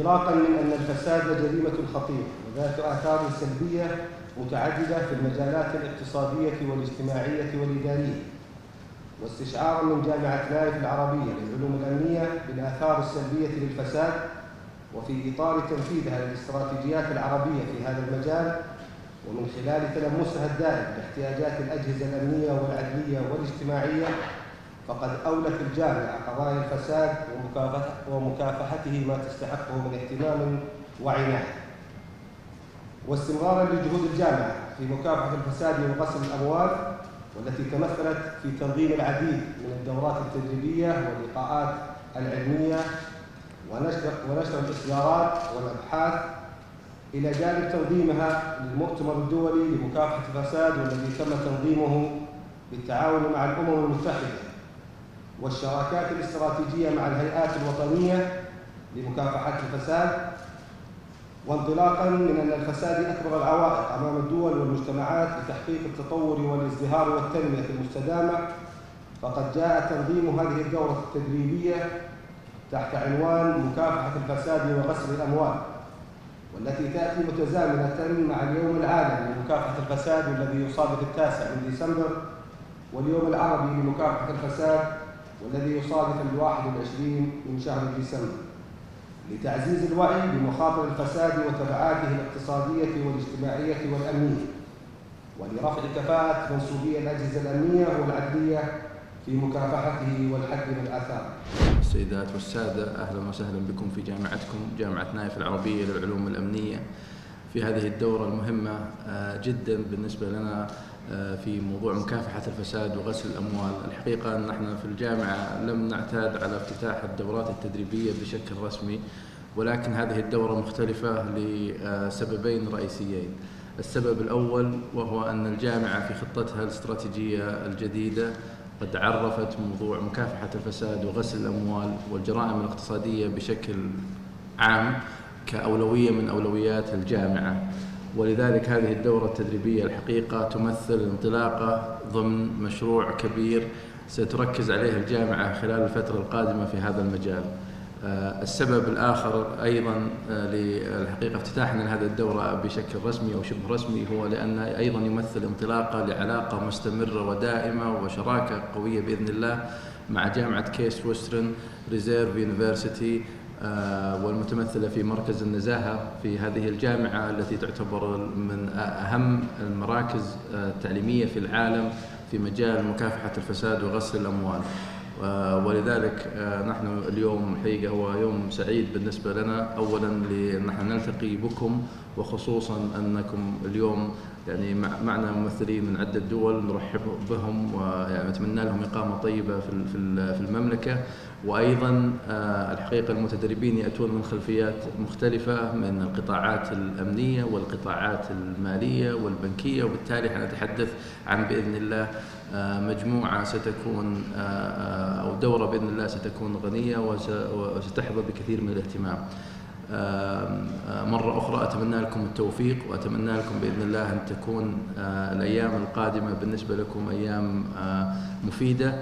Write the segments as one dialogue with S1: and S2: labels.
S1: انطلاقا من أن الفساد جريمة خطيرة وذات آثار سلبية متعددة في المجالات الاقتصادية والاجتماعية والإدارية، واستشعارا من جامعة نايف العربية للعلوم الأمنية بالآثار السلبية للفساد، وفي إطار تنفيذها للاستراتيجيات العربية في هذا المجال، ومن خلال تلمسها الدائم لاحتياجات الأجهزة الأمنية والعدلية والاجتماعية، فقد أولت الجامعة قضايا الفساد ومكافحته ما تستحقه من اهتمام وعناية. واستمرارا لجهود الجامعة في مكافحة الفساد وغسل الأموال، والتي تمثلت في تنظيم العديد من الدورات التدريبية واللقاءات العلمية ونشر الإصدارات والأبحاث، إلى جانب تنظيمها للمؤتمر الدولي لمكافحة الفساد، والذي تم تنظيمه بالتعاون مع الأمم المتحدة والشراكات الاستراتيجية مع الهيئات الوطنية لمكافحة الفساد. وانطلاقا من أن الفساد أكبر العوائق أمام الدول والمجتمعات لتحقيق التطور والازدهار والتنمية المستدامة، فقد جاء تنظيم هذه الدورة التدريبية تحت عنوان مكافحة الفساد وغسل الأموال، والتي تأتي متزامنة مع اليوم العالمي لمكافحة الفساد والذي يصادف 9 من ديسمبر، واليوم العربي لمكافحة الفساد والذي يصادف 21 من شهر ديسمبر، لتعزيز الوعي بمخاطر الفساد وتبعاته الاقتصادية والاجتماعية والأمنية، ولرفع كفاءة منسوبي الأجهزة الأمنية والعدلية في مكافحته والحد من الآثار.
S2: السيدات والسادة، أهلا وسهلا بكم في جامعتكم جامعة نايف العربية للعلوم الأمنية في هذه الدورة المهمة جدا بالنسبة لنا في موضوع مكافحة الفساد وغسل الأموال. الحقيقة أن نحن في الجامعة لم نعتاد على افتتاح الدورات التدريبية بشكل رسمي، ولكن هذه الدورة مختلفة لسببين رئيسيين. السبب الأول وهو أن الجامعة في خطتها الاستراتيجية الجديدة قد عرفت موضوع مكافحة الفساد وغسل الأموال والجرائم الاقتصادية بشكل عام كأولوية من أولويات الجامعة، ولذلك هذه الدورة التدريبية الحقيقة تمثل انطلاقة ضمن مشروع كبير ستركز عليه الجامعة خلال الفترة القادمة في هذا المجال. السبب الآخر أيضا للحقيقة افتتاحنا لهذه الدورة بشكل رسمي أو شبه رسمي هو لأنه أيضا يمثل انطلاقة لعلاقة مستمرة ودائمة وشراكة قوية بإذن الله مع جامعة كيس وسترن ريزيرف يونيفرسيتي، والمتمثلة في مركز النزاهة في هذه الجامعة التي تعتبر من أهم المراكز التعليمية في العالم في مجال مكافحة الفساد وغسل الأموال. ولذلك نحن اليوم حقيقة هو يوم سعيد بالنسبة لنا، أولا لنحن نلتقي بكم، وخصوصا أنكم اليوم يعني معنا ممثلين من عدة دول نرحب بهم ونتمنى لهم إقامة طيبة في المملكة. وأيضا الحقيقة المتدربين يأتون من خلفيات مختلفة من القطاعات الأمنية والقطاعات المالية والبنكية، وبالتالي حنتحدث عن بإذن الله مجموعة ستكون أو دورة بإذن الله ستكون غنية وستحظى بكثير من الاهتمام. مرة أخرى أتمنى لكم التوفيق، وأتمنى لكم بإذن الله أن تكون الأيام القادمة بالنسبة لكم أيام مفيدة،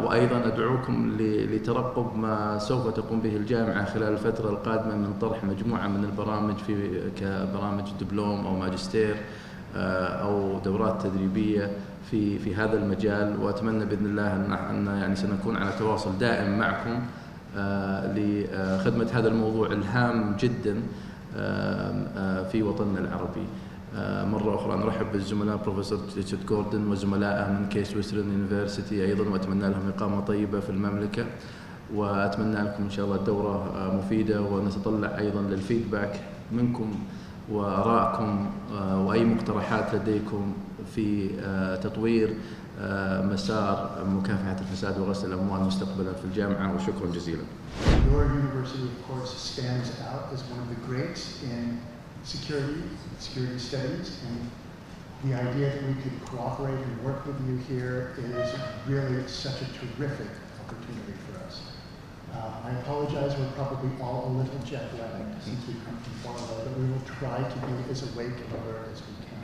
S2: وأيضا أدعوكم لترقب ما سوف تقوم به الجامعة خلال الفترة القادمة من طرح مجموعة من البرامج كبرامج دبلوم أو ماجستير أو دورات تدريبية في هذا المجال. وأتمنى بإذن الله أن يعني سنكون على تواصل دائم معكم لخدمة هذا الموضوع الهام جدا في وطننا العربي. مرة أخرى نرحب بالزملاء بروفيسور ريتشارد جوردن وزملائه من كيس وسترن يونيفرسيتي أيضا، وأتمنى لهم إقامة طيبة في المملكة، وأتمنى لكم إن شاء الله الدورة مفيدة، ونتطلع أيضا للفيدباك منكم وآرائكم وأي مقترحات لديكم في تطوير مسار مكافحة الفساد وغسل الأموال مستقبلا في الجامعة. وشكرا جزيلا.
S3: Your university, of course, stands out as one of the greats in security studies, and the idea that we could cooperate and work with you here is really such a terrific opportunity for us. I apologize, we're probably all a little jet-lagged since we come from far away, but we will try to be as awake and alert as we can.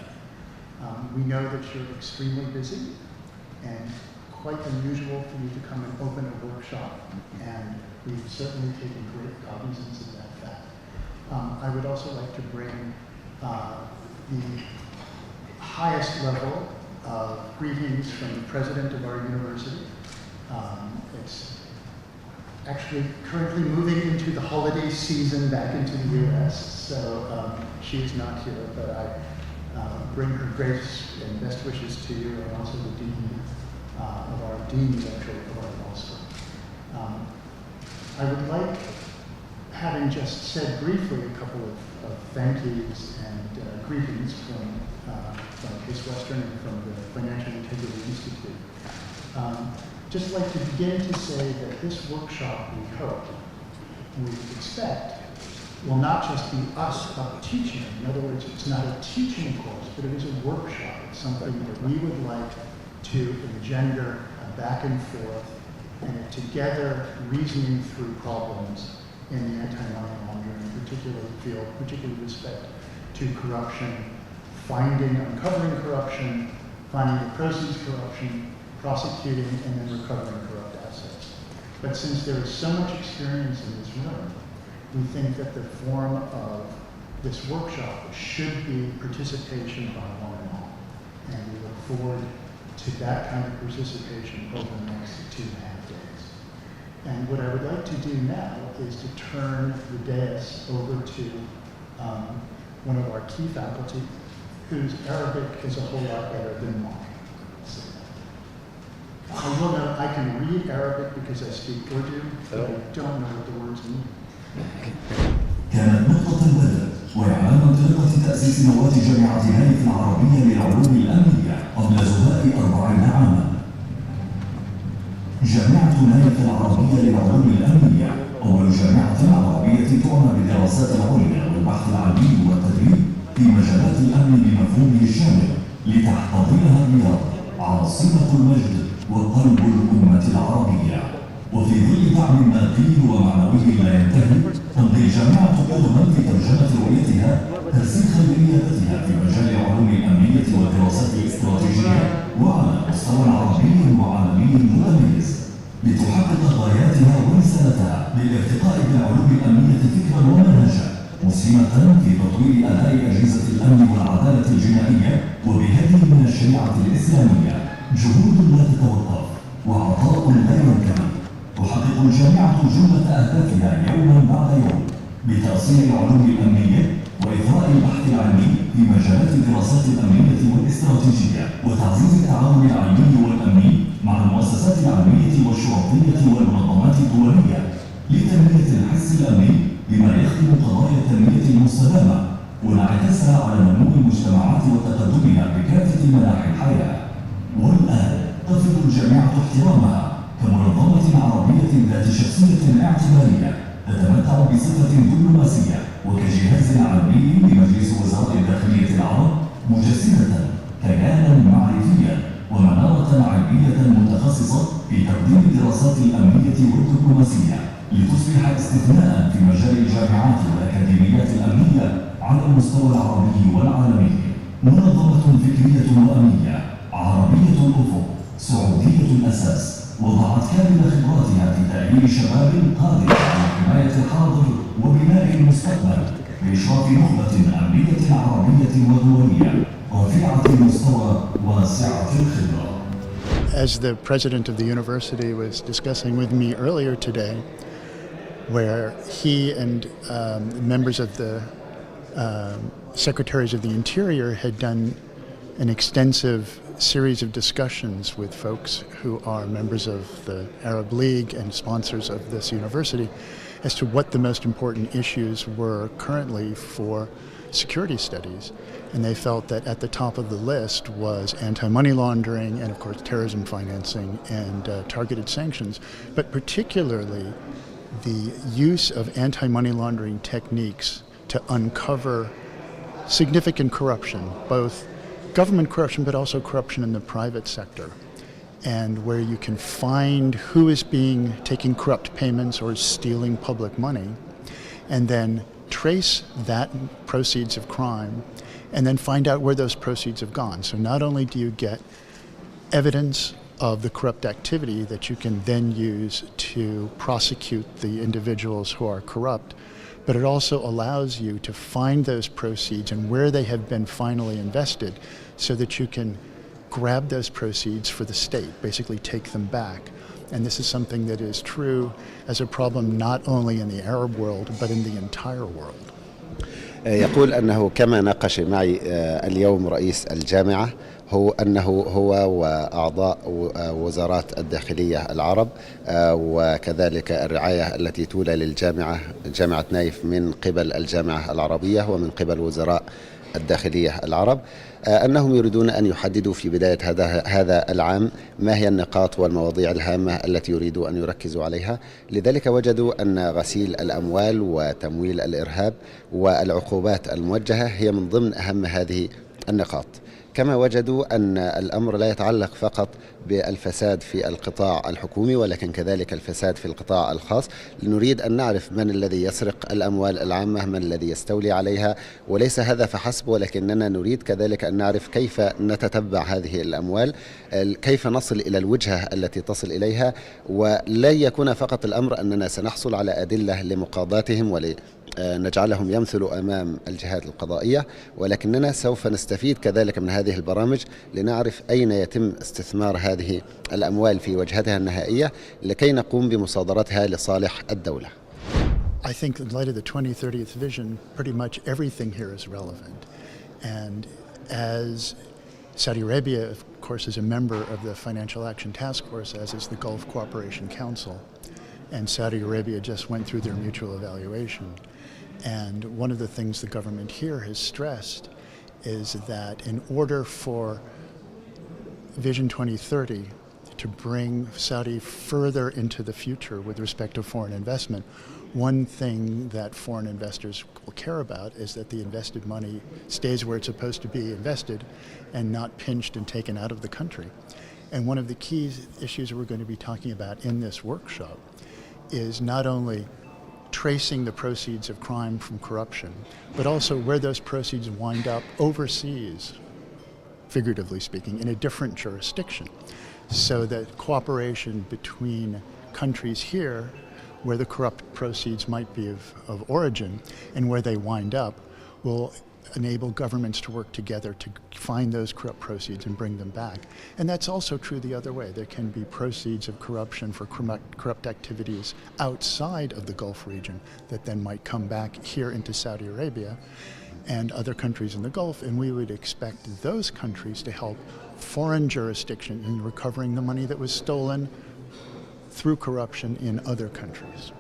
S3: We know that you're extremely busy and quite unusual for you to come and open a workshop, and we've certainly taken great cognizance of that fact. I would also like to bring the highest level of greetings from the president of our university. It's actually currently moving into the holiday season back into the U.S., so she is not here, but I bring her grace and best wishes to you, and also the dean of our deans, actually, of our law school. I would like, having just said briefly a couple of thank yous and greetings from Case Western and from the Financial Integrity Institute, just like to begin to say that this workshop, we hope, we expect, will not just be us teaching. In other words, it's not a teaching course, but it is a workshop. It's something that we would like to engender a back and forth and a together reasoning through problems in the anti-money laundering field, particularly with respect to corruption, uncovering corruption, finding the proceeds of corruption, prosecuting, and then recovering corrupt assets. But since there is so much experience in this room, we think that the form of this workshop should be participation by one and all. And we look forward to that kind of participation over the next 2.5 days. And what I would like to do now is to turn the dais over to one of our key faculty, whose Arabic is a whole lot better than mine. So, I will know I can read Arabic because I speak Urdu, but I don't know what the words mean.
S4: كانت نقطة البدء وإعلان انطلاقة تأسيس نواة جامعة هايف العربية للعلوم الأمنية قبل زهاء 40 عاما. جامعة هايف العربية للعلوم الأمنية أول جامعة عربية تعنى بالدراسات العليا والبحث العلمي والتدريب في مجالات الأمن بمفهومه الشامل لتحتضنها الرياض عاصمة المجد وقلب الأمة العربية. وفي ظل دعم مادي ومعنوي لا ينتهي تمضي الجامعة قدما في ترجمة رؤيتها ترسيخ لنيابتها في مجال علوم الأمنية والدراسات الاستراتيجية وعلى مستوى عربي وعالمي متميز لتحقق غاياتها ورسالتها للارتقاء بالعلوم الأمنية فكرا ومنهجا مسهمة في تطوير أداء أجهزة الأمن والعدالة الجنائية وبهدي من الشريعة الإسلامية. جهود لا تتوقف وعطاء لا ينتهي. تحقق الجامعة جملة أهدافها يوما بعد يوم بتأصيل العلوم الأمنية وإثراء البحث العلمي في مجالات الدراسات الأمنية والاستراتيجية وتعزيز التعاون العلمي والأمني مع المؤسسات العلمية والشرطية والمنظمات الدولية لتنمية الحس الأمني بما يخدم قضايا التنمية المستدامة وانعكاسها على نمو المجتمعات وتقدمها بكافة مناحي الحياة. والآن تفرض الجامعة احترامها كمنظمة عربية ذات شخصية اعتبارية تتمتع بصفة دبلوماسية وكجهاز علمي لمجلس وزراء الداخلية العرب مجسدة كيانا معرفيا ومنارة علمية متخصصة في تقديم الدراسات الأمنية والدبلوماسية لتصبح استثناء في مجال الجامعات والأكاديميات الأمنية على المستوى العربي والعالمي. منظمة فكرية وأمنية عربية الأفق سعودية الأساس وضعت كامل خبراتها في تأهيل شباب قادر على حماية الحاضر وبناء المستقبل بإشراف نخبة أمنية عربية ودولية رفيعة المستوى واسعة الخبرة.
S3: As the president of the university was discussing with me earlier today, where he and members of the secretaries of the Interior had done an extensive series of discussions with folks who are members of the Arab League and sponsors of this university as to what the most important issues were currently for security studies. And they felt that at the top of the list was anti-money laundering and, of course, terrorism financing and targeted sanctions, but particularly the use of anti-money laundering techniques to uncover significant corruption, both government corruption, but also corruption in the private sector, and where you can find who is taking corrupt payments or stealing public money, and then trace that proceeds of crime, and then find out where those proceeds have gone. So not only do you get evidence of the corrupt activity that you can then use to prosecute the individuals who are corrupt, but it also allows you to find those proceeds and where they have been finally invested so that you can grab those proceeds for the state, basically take them back. And this is something that is true as a problem not only in the Arab world, but in the entire world.
S5: يقول أنه كما ناقش معي اليوم رئيس الجامعة هو وأعضاء وزارات الداخلية العرب وكذلك الرعاية التي تولى للجامعة جامعة نايف من قبل الجامعة العربية ومن قبل وزراء الداخلية العرب أنهم يريدون أن يحددوا في بداية هذا العام ما هي النقاط والمواضيع الهامة التي يريدوا أن يركزوا عليها. لذلك وجدوا أن غسيل الأموال وتمويل الإرهاب والعقوبات الموجهة هي من ضمن أهم هذه النقاط. كما وجدوا أن الأمر لا يتعلق فقط بالفساد في القطاع الحكومي ولكن كذلك الفساد في القطاع الخاص. نريد أن نعرف من الذي يسرق الأموال العامة، من الذي يستولي عليها، وليس هذا فحسب ولكننا نريد كذلك أن نعرف كيف نتتبع هذه الأموال، كيف نصل إلى الوجهة التي تصل إليها، ولا يكون فقط الأمر أننا سنحصل على أدلة لمقاضاتهم ونجعلهم يمثلوا أمام الجهات القضائية، ولكننا سوف نستفيد كذلك من هذه البرامج لنعرف أين يتم استثمار هذه الأموال في وجهتها النهائية لكي نقوم بمصادرتها لصالح الدولة.
S3: I think in light of the 2030th vision, pretty much everything here is relevant. And as Saudi Arabia, of course, is a member of the Financial Action Task Force, as is the Gulf Cooperation Council, and Saudi Arabia just went through their mutual evaluation. And one of the things the government here has stressed is that in order for Vision 2030 to bring Saudi further into the future with respect to foreign investment, one thing that foreign investors will care about is that the invested money stays where it's supposed to be invested and not pinched and taken out of the country. And one of the key issues we're going to be talking about in this workshop is not only tracing the proceeds of crime from corruption, but also where those proceeds wind up overseas, figuratively speaking, in a different jurisdiction, so that cooperation between countries here where the corrupt proceeds might be of origin and where they wind up will enable governments to work together to find those corrupt proceeds and bring them back. And that's also true the other way. There can be proceeds of corruption for corrupt activities outside of the Gulf region that then might come back here into Saudi Arabia and other countries in the Gulf, and we would expect those countries to help foreign jurisdiction in recovering the money that was stolen through corruption in other countries.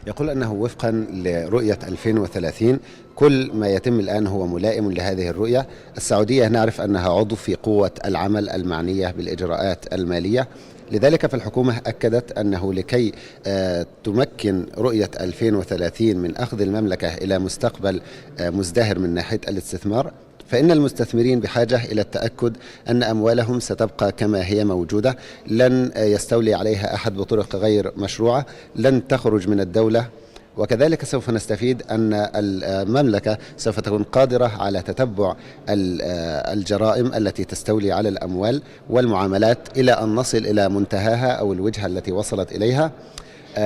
S5: يقول أنه وفقا لرؤية 2030 كل ما يتم الآن هو ملائم لهذه الرؤية. السعودية نعرف أنها عضو في قوة العمل المعنية بالإجراءات المالية، لذلك فالحكومة أكدت أنه لكي تمكن رؤية 2030 من أخذ المملكة إلى مستقبل مزدهر من ناحية الاستثمار، فإن المستثمرين بحاجة إلى التأكد أن أموالهم ستبقى كما هي موجودة، لن يستولي عليها أحد بطرق غير مشروعة، لن تخرج من الدولة، وكذلك سوف نستفيد أن المملكة سوف تكون قادرة على تتبع الجرائم التي تستولي على الأموال والمعاملات إلى أن نصل إلى منتهاها أو الوجهة التي وصلت إليها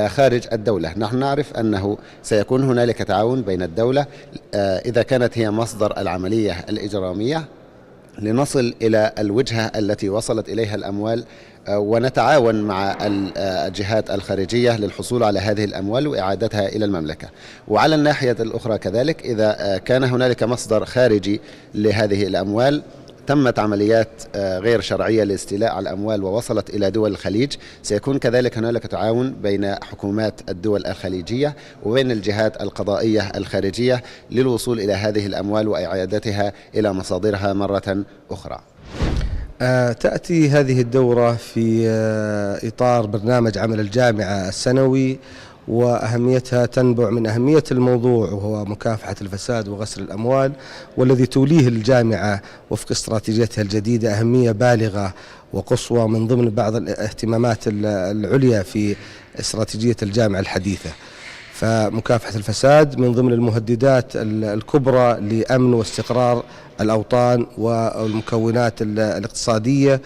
S5: خارج الدولة. نحن نعرف أنه سيكون هنالك تعاون بين الدولة إذا كانت هي مصدر العملية الإجرامية لنصل إلى الوجهة التي وصلت إليها الأموال، ونتعاون مع الجهات الخارجية للحصول على هذه الأموال وإعادتها إلى المملكة. وعلى الناحية الأخرى كذلك إذا كان هنالك مصدر خارجي لهذه الأموال تمت عمليات غير شرعية لاستيلاء على الأموال ووصلت إلى دول الخليج، سيكون كذلك هنالك تعاون بين حكومات الدول الخليجية وبين الجهات القضائية الخارجية للوصول إلى هذه الأموال وإعادتها إلى مصادرها مرة أخرى.
S6: تأتي هذه الدورة في إطار برنامج عمل الجامعة السنوي، وأهميتها تنبع من أهمية الموضوع وهو مكافحة الفساد وغسل الأموال، والذي توليه الجامعة وفق استراتيجيتها الجديدة أهمية بالغة وقصوى من ضمن بعض الاهتمامات العليا في استراتيجية الجامعة الحديثة. فمكافحة الفساد من ضمن المهددات الكبرى لأمن واستقرار الأوطان والمكونات الاقتصادية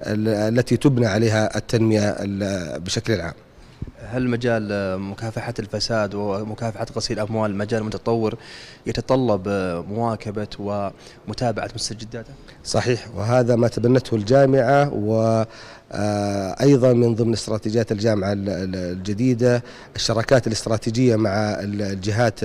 S6: التي تبنى عليها التنمية بشكل عام.
S7: هل مجال مكافحة الفساد ومكافحة غسيل الأموال مجال متطور يتطلب مواكبة ومتابعة مستجداته؟
S6: صحيح، وهذا ما تبنته الجامعة، وأيضا من ضمن استراتيجيات الجامعة الجديدة الشراكات الاستراتيجية مع الجهات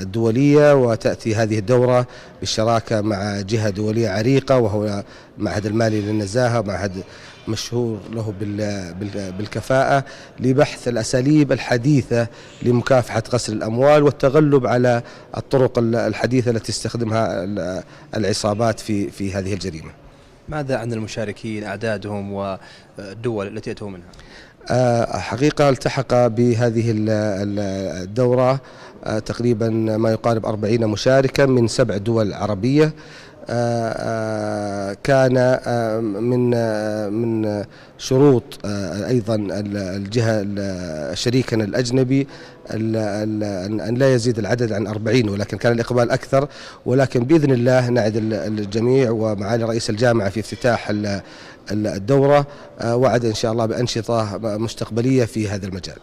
S6: الدولية، وتأتي هذه الدورة بالشراكة مع جهة دولية عريقة وهو معهد المالي للنزاهة، معهد مشهور له بالكفاءة، لبحث الأساليب الحديثة لمكافحة غسل الأموال والتغلب على الطرق الحديثة التي تستخدمها العصابات في هذه الجريمة.
S7: ماذا عن المشاركين، أعدادهم والدول التي يأتون منها؟
S6: حقيقة التحق بهذه الدورة تقريبا ما يقارب 40 مشاركا من 7 دول عربية. كان من شروط أيضا الجهة شريكنا الأجنبي أن لا يزيد العدد عن 40، ولكن كان الإقبال أكثر، ولكن بإذن الله نعد الجميع ومعالي رئيس الجامعة في افتتاح الدورة وعد إن شاء الله بأنشطة مستقبلية في هذا المجال.